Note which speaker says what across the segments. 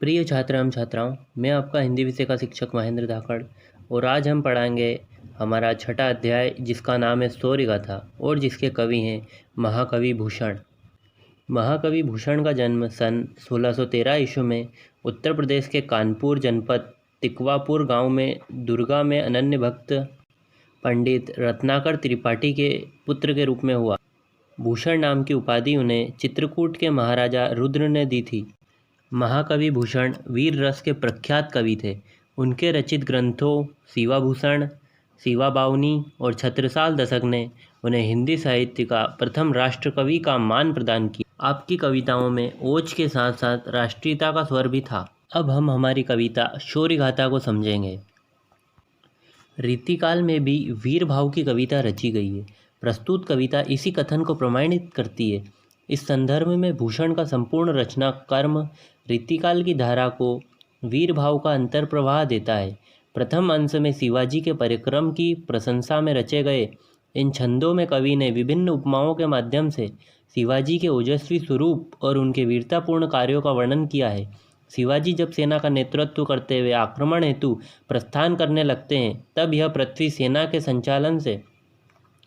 Speaker 1: प्रिय छात्र एवं छात्राओं, मैं आपका हिंदी विषय का शिक्षक महेंद्र धाकड़ और आज हम पढ़ाएंगे हमारा छठा अध्याय जिसका नाम है शौर्य गाथा और जिसके कवि हैं महाकवि भूषण। महाकवि भूषण का जन्म सन 1613 ईस्वी में उत्तर प्रदेश के कानपुर जनपद तिकवापुर गांव में दुर्गा में अनन्य भक्त पंडित रत्नाकर त्रिपाठी के पुत्र के रूप में हुआ। भूषण नाम की उपाधि उन्हें चित्रकूट के महाराजा रुद्र ने दी थी। महाकवि भूषण वीर रस के प्रख्यात कवि थे। उनके रचित ग्रंथों शिवाभूषण, शिवाबाउनी और छत्रसाल दशक ने उन्हें हिंदी साहित्य का प्रथम राष्ट्रकवि का मान प्रदान किया। आपकी कविताओं में ओज के साथ साथ राष्ट्रीयता का स्वर भी था। अब हम हमारी कविता शौर्य गाथा को समझेंगे। रीतिकाल में भी वीर भाव की कविता रची गई है। प्रस्तुत कविता इसी कथन को प्रमाणित करती है। इस संदर्भ में भूषण का संपूर्ण रचना कर्म रीतिकाल की धारा को वीर भाव का अंतर्प्रवाह देता है। प्रथम अंश में शिवाजी के पराक्रम की प्रशंसा में रचे गए इन छंदों में कवि ने विभिन्न उपमाओं के माध्यम से शिवाजी के ओजस्वी स्वरूप और उनके वीरतापूर्ण कार्यों का वर्णन किया है। शिवाजी जब सेना का नेतृत्व करते हुए आक्रमण हेतु प्रस्थान करने लगते हैं, तब यह पृथ्वी सेना के संचालन से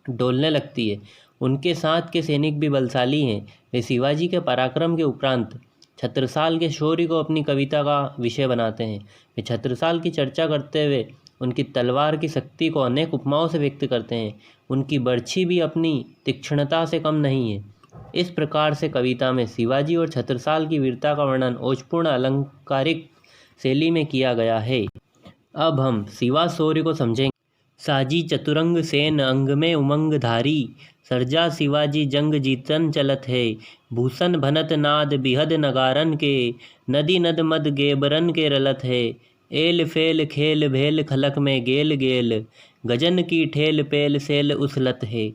Speaker 1: डोलने लगती है। उनके साथ के सैनिक भी बलशाली हैं। वे शिवाजी के पराक्रम के उपरांत छत्रसाल के शौर्य को अपनी कविता का विषय बनाते हैं। वे छत्रसाल की चर्चा करते हुए उनकी तलवार की शक्ति को अनेक उपमाओं से व्यक्त करते हैं। उनकी बर्छी भी अपनी तीक्ष्णता से कम नहीं है। इस प्रकार से कविता में शिवाजी और छत्रसाल की वीरता का वर्णन ओजपूर्ण अलंकारिक शैली में किया गया है। अब हम शिवा शौर्य को समझेंगे। साजी चतुरंग सेन अंग में उमंग धारी, सरजा शिवाजी जंग जीतन चलत है। भूषण भनत नाद बिहद नगारन के, नदी नद मद गेबरन के रलत है। एल फेल खेल भेल खलक में गेल गेल, गजन की ठेल पेल सेल उसलत है।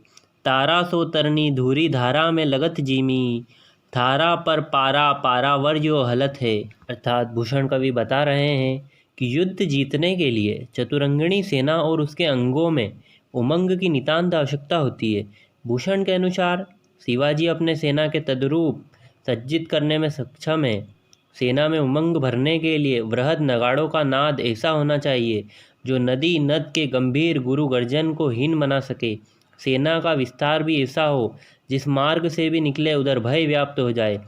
Speaker 1: तारा सो तरनी धूरी धारा में लगत जीमी, थारा पर पारा पारावर जो हलत है। अर्थात भूषण कवि बता रहे हैं कि युद्ध जीतने के लिए चतुरंगिणी सेना और उसके अंगों में उमंग की नितांत आवश्यकता होती है। भूषण के अनुसार शिवाजी अपने सेना के तद्रूप सज्जित करने में सक्षम है। सेना में उमंग भरने के लिए वृहद नगाड़ों का नाद ऐसा होना चाहिए जो नदी नद के गंभीर गुरु गर्जन को हीन बना सके। सेना का विस्तार भी ऐसा हो जिस मार्ग से भी निकले उधर भय व्याप्त हो जाए।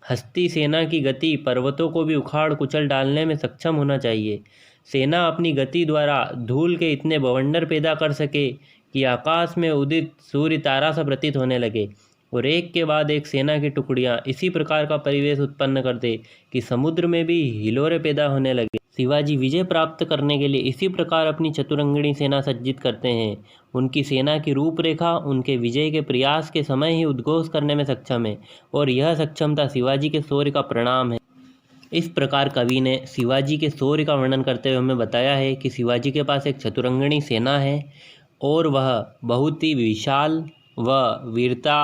Speaker 1: हस्ती सेना की गति पर्वतों को भी उखाड़ कुचल डालने में सक्षम होना चाहिए। सेना अपनी गति द्वारा धूल के इतने बवंडर पैदा कर सके कि आकाश में उदित सूर्य तारा सा प्रतीत होने लगे और एक के बाद एक सेना की टुकड़ियां इसी प्रकार का परिवेश उत्पन्न कर दे कि समुद्र में भी हिलोरे पैदा होने लगे। शिवाजी विजय प्राप्त करने के लिए इसी प्रकार अपनी चतुरंगिणी सेना सज्जित करते हैं। उनकी सेना की रूपरेखा उनके विजय के प्रयास के समय ही उद्घोष करने में सक्षम है और यह सक्षमता शिवाजी के शौर्य का परिणाम है। इस प्रकार कवि ने शिवाजी के शौर्य का वर्णन करते हुए हमें बताया है कि शिवाजी के पास एक चतुरंगिणी सेना है और वह बहुत ही विशाल व वीरता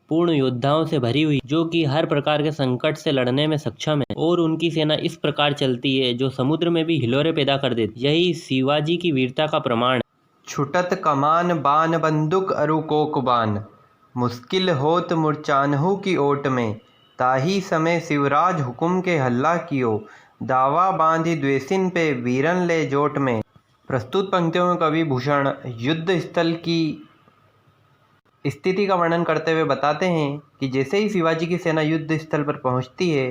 Speaker 1: पूर्ण योद्धाओं से भरी हुई, जो कि हर प्रकार के संकट से लड़ने में सक्षम है। और उनकी सेना इस प्रकार चलती है जो समुद्र में भी हिलोरे पैदा कर देती। यही शिवाजी की वीरता का प्रमाण है।
Speaker 2: छुटत कमान बान बंदुक अरु कोकबान, मुश्किल होत मूर्छानहु की ओट में। ताही समय शिवराज हुकुम के हल्ला कियो, दावा बांधी द्वेषिन पे वीरन ले जोट में। प्रस्तुत पंक्तियों में कवि भूषण युद्ध स्थल की स्थिति का वर्णन करते हुए बताते हैं कि जैसे ही शिवाजी की सेना युद्ध स्थल पर पहुंचती है,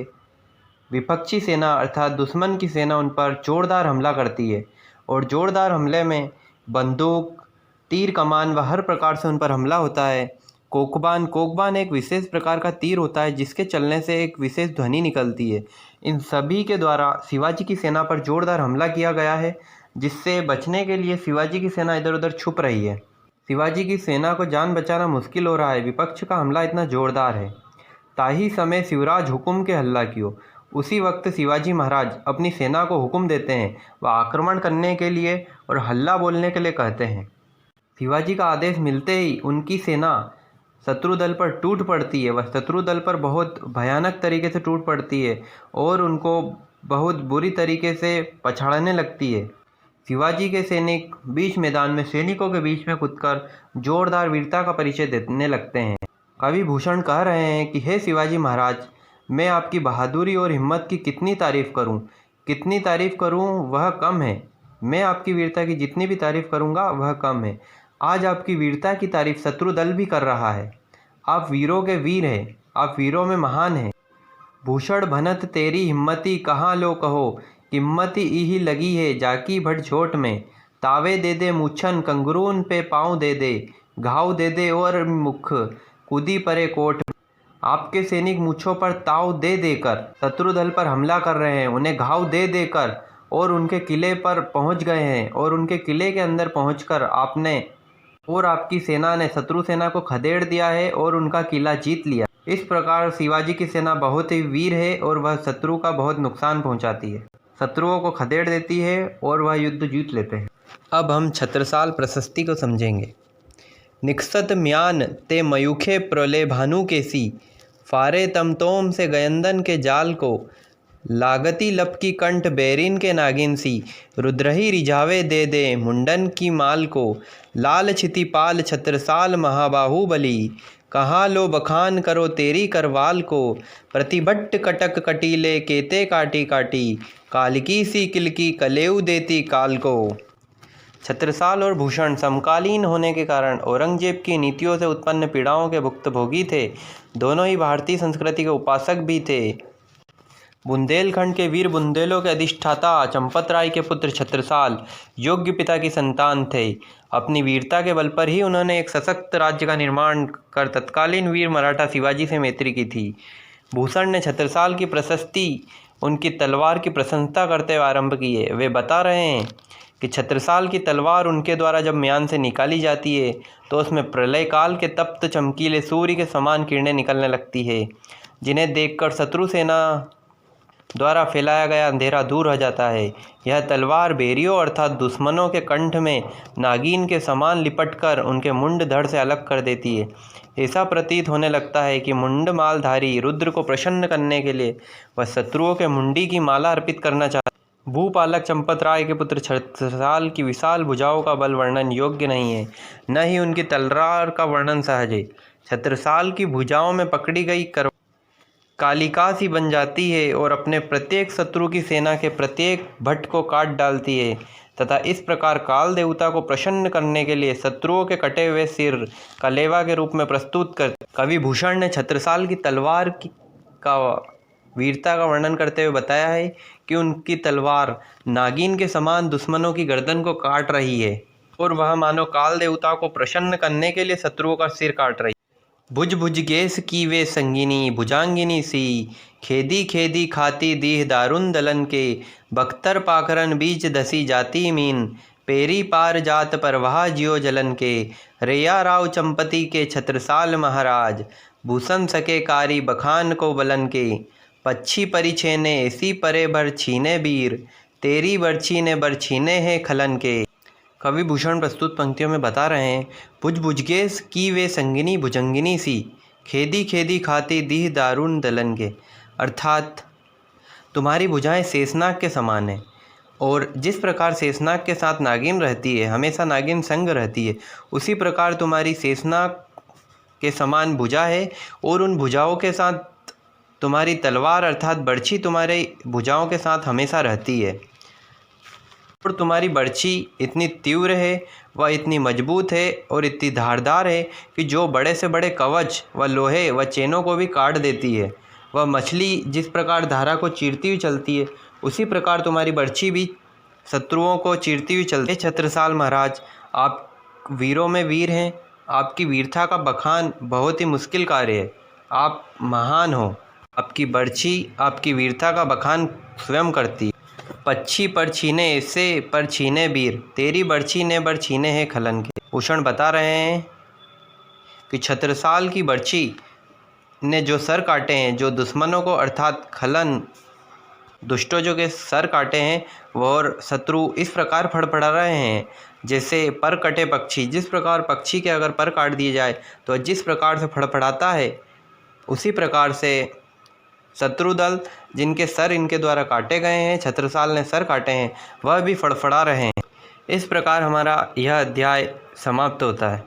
Speaker 2: विपक्षी सेना अर्थात दुश्मन की सेना उन पर जोरदार हमला करती है और जोरदार हमले में बंदूक, तीर, कमान व हर प्रकार से उन पर हमला होता है। कोकबान एक विशेष प्रकार का तीर होता है जिसके चलने से एक विशेष ध्वनि निकलती है। इन सभी के द्वारा शिवाजी की सेना पर जोरदार हमला किया गया है, जिससे बचने के लिए शिवाजी की सेना इधर उधर छुप रही है। शिवाजी की सेना को जान बचाना मुश्किल हो रहा है, विपक्ष का हमला इतना जोरदार है। ताही समय शिवराज हुकुम के हल्ला कियो, उसी वक्त शिवाजी महाराज अपनी सेना को हुक्म देते हैं, वह आक्रमण करने के लिए और हल्ला बोलने के लिए कहते हैं। शिवाजी का आदेश मिलते ही उनकी सेना शत्रु दल पर टूट पड़ती है। वह शत्रु दल पर बहुत भयानक तरीके से टूट पड़ती है और उनको बहुत बुरी तरीके से पछाड़ने लगती है। शिवाजी के सैनिक बीच मैदान में सैनिकों के बीच में कूदकर जोरदार वीरता का परिचय देने लगते हैं। कवि भूषण कह रहे हैं कि हे शिवाजी महाराज, मैं आपकी बहादुरी और हिम्मत की कितनी तारीफ़ करूं वह कम है। मैं आपकी वीरता की जितनी भी तारीफ़ करूंगा वह कम है। आज आपकी वीरता की तारीफ़ शत्रु दल भी कर रहा है। आप वीरों के वीर हैं, आप वीरों में महान हैं। भूषण भनत तेरी हिम्मती कहाँ लो कहो, हिम्मती ही लगी है जाकी भट झोट में। तावे दे दे मूछन कंगरून पे पाँव दे दे, घाव दे दे और मुख कूदी परे कोट। आपके सैनिक मूछों पर ताव दे देकर शत्रु दल पर हमला कर रहे हैं, उन्हें घाव दे देकर और उनके किले पर पहुंच गए हैं। और उनके किले के अंदर पहुंचकर आपने और आपकी सेना ने शत्रु सेना को खदेड़ दिया है और उनका किला जीत लिया। इस प्रकार शिवाजी की सेना बहुत ही वीर है और वह शत्रु का बहुत नुकसान पहुंचाती है, शत्रुओं को खदेड़ देती है और वह युद्ध जीत लेते हैं। अब हम छत्रसाल प्रशस्ति को समझेंगे। निकसत म्यान ते मयूखे प्रलय भानु केसी, फारे तमतोम से गयंदन के जाल को। लागती लप की कंठ बैरिन के नागिन सी, रुद्रही रिझावे दे दे मुंडन की माल को। लाल छिति पाल छत्रसाल महाबाहुबली, कहाँ लो बखान करो तेरी करवाल को। प्रतिभट्ट कटक कटीले केते काटी काटी, कालिकी सी किलकी कलेऊ देती काल को। छत्रसाल और भूषण समकालीन होने के कारण औरंगजेब की नीतियों से उत्पन्न पीड़ाओं के भुक्तभोगी थे। दोनों ही भारतीय संस्कृति के उपासक भी थे। बुंदेलखंड के वीर बुंदेलों के अधिष्ठाता चंपत राय के पुत्र छत्रसाल योग्य पिता की संतान थे। अपनी वीरता के बल पर ही उन्होंने एक सशक्त राज्य का निर्माण कर तत्कालीन वीर मराठा शिवाजी से मैत्री की थी। भूषण ने छत्रसाल की प्रशस्ति उनकी तलवार की प्रशंसा करते हुए आरंभ की है। वे बता रहे हैं कि छत्रसाल की तलवार उनके द्वारा जब म्यान से निकाली जाती है तो उसमें प्रलय काल के तप्त चमकीले सूर्य के समान किरणें निकलने लगती है, जिन्हें देखकर शत्रु सेना द्वारा फैलाया गया अंधेरा दूर हो जाता है। यह तलवार बेरियों अर्थात दुश्मनों के कंठ में नागिन के समान लिपटकर उनके मुंड धड़ से अलग कर देती है। ऐसा प्रतीत होने लगता है कि मुंड मालधारी रुद्र को प्रसन्न करने के लिए वह शत्रुओं के मुंडी की माला अर्पित करना चाहता है। भूपालक चंपत राय के पुत्र छत्रसाल की विशाल भुजाओं का बल वर्णन योग्य नहीं है, न ही उनकी तलवार का वर्णन सहज है। छत्रसाल की भुजाओं में पकड़ी गई कालिका सी बन जाती है और अपने प्रत्येक शत्रु की सेना के प्रत्येक भट्ट को काट डालती है तथा इस प्रकार काल देवता को प्रसन्न करने के लिए शत्रुओं के कटे हुए सिर कलेवा के रूप में प्रस्तुत कर। कवि भूषण ने छत्रसाल की तलवार का वीरता का वर्णन करते हुए बताया है कि उनकी तलवार नागिन के समान दुश्मनों की गर्दन को काट रही है और वह मानो काल देवता को प्रसन्न करने के लिए शत्रुओं का सिर काट रही है। भुज भुज गेस की वे संगिनी भुजांगिनी सी, खेदी खेदी खाती दीह दारुन दलन के। बख्तर पाखरन बीच धसी जाती मीन, पेरी पार जात पर वहा जियो जलन के। रेया राव चंपती के छत्रसाल महाराज, भूषण सके कारी बखान को बलन के। पच्छी परी छेने ऐसी परे भर छीने बीर, तेरी बरछी ने बर छीने हैं खलन के। कवि भूषण प्रस्तुत पंक्तियों में बता रहे हैं, भुज भुजगेस की वे संगिनी भुजंगिनी सी, खेदी खेदी खाती दीह दारुन दलन के। अर्थात तुम्हारी भुजाएं शेषनाग के समान हैं और जिस प्रकार शेषनाग के साथ नागिन रहती है, हमेशा नागिन संग रहती है, उसी प्रकार तुम्हारी शेषनाग के समान भुजा है और उन भुजाओं के साथ तुम्हारी तलवार अर्थात बर्छी तुम्हारे भुजाओं के साथ हमेशा रहती है। और तुम्हारी बर्छी इतनी तीव्र है, वह इतनी मजबूत है और इतनी धारदार है कि जो बड़े से बड़े कवच व लोहे व चैनों को भी काट देती है। वह मछली जिस प्रकार धारा को चीरती हुई चलती है, उसी प्रकार तुम्हारी बर्छी भी शत्रुओं को चीरती हुई चलती है। छत्रसाल महाराज, आप वीरों में वीर हैं। आपकी वीरता का बखान बहुत ही मुश्किल कार्य है। आप महान हो। आपकी बर्छी आपकी वीरता का बखान स्वयं करती है। पच्छी पर छीने ऐसे पर छीने बीर, तेरी बर्छी ने बर छीने हैं खलन के। भूषण बता रहे हैं कि छत्रसाल की बर्छी ने जो सर काटे हैं, जो दुश्मनों को अर्थात खलन दुष्टों जो के सर काटे हैं, वह शत्रु इस प्रकार फड़फड़ा रहे हैं जैसे पर कटे पक्षी। जिस प्रकार पक्षी के अगर पर काट दिए जाए तो जिस प्रकार से फड़फड़ाता है, उसी प्रकार से शत्रु दल जिनके सर इनके द्वारा काटे गए हैं, छत्रसाल ने सर काटे हैं, वह भी फड़फड़ा रहे हैं। इस प्रकार हमारा यह अध्याय समाप्त होता है।